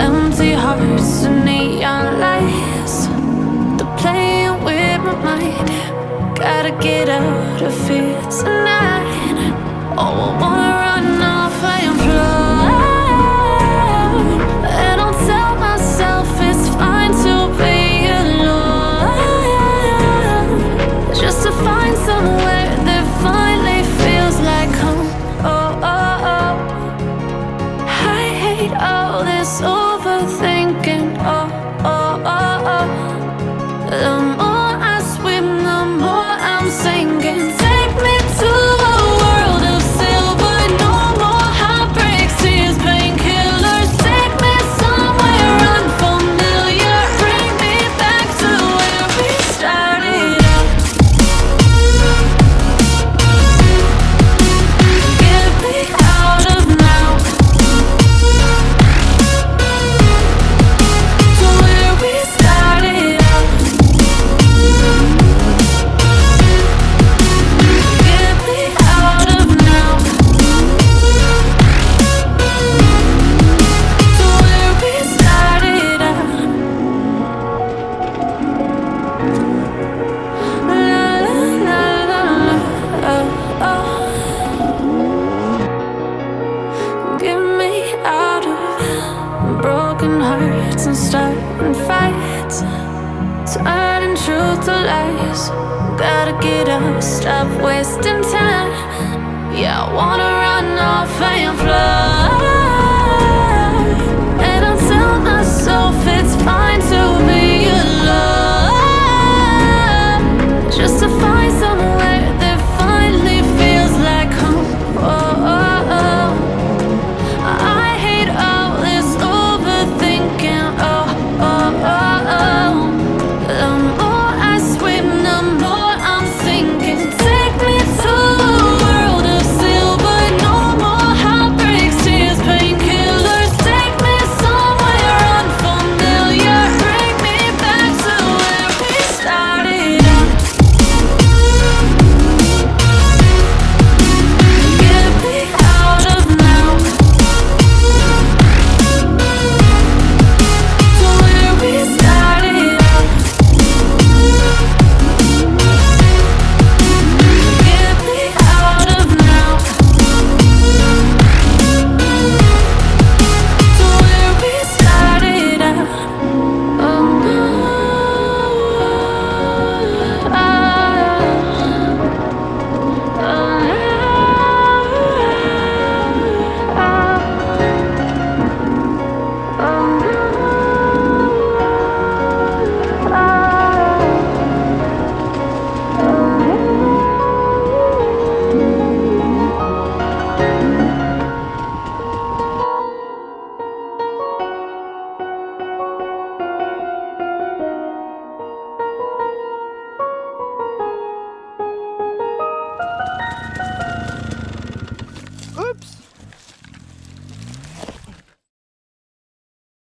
Empty hearts and neon lights, they're playing with my mind. Gotta get out of here tonight. Oh, I wanna run off and fly. And I'll tell myself it's fine to be alone, just to find somewhere that finally feels like home. Oh, oh, oh. I hate all this overthinking. Oh, oh, oh, oh. The more I swim, the more I'm sinking. Take me to a world of silver. No more heartbreaks, tears, painkillers. Take me somewhere unfamiliar. Bring me back to where we started out. Get me out of now, to where we started out. Get me out of now, to where we started out. La la la la la, oh, oh. Get me out of broken hearts and starting fights, turning truth to lies. Gotta get up, stop wasting time. Yeah, I wanna run off and fly.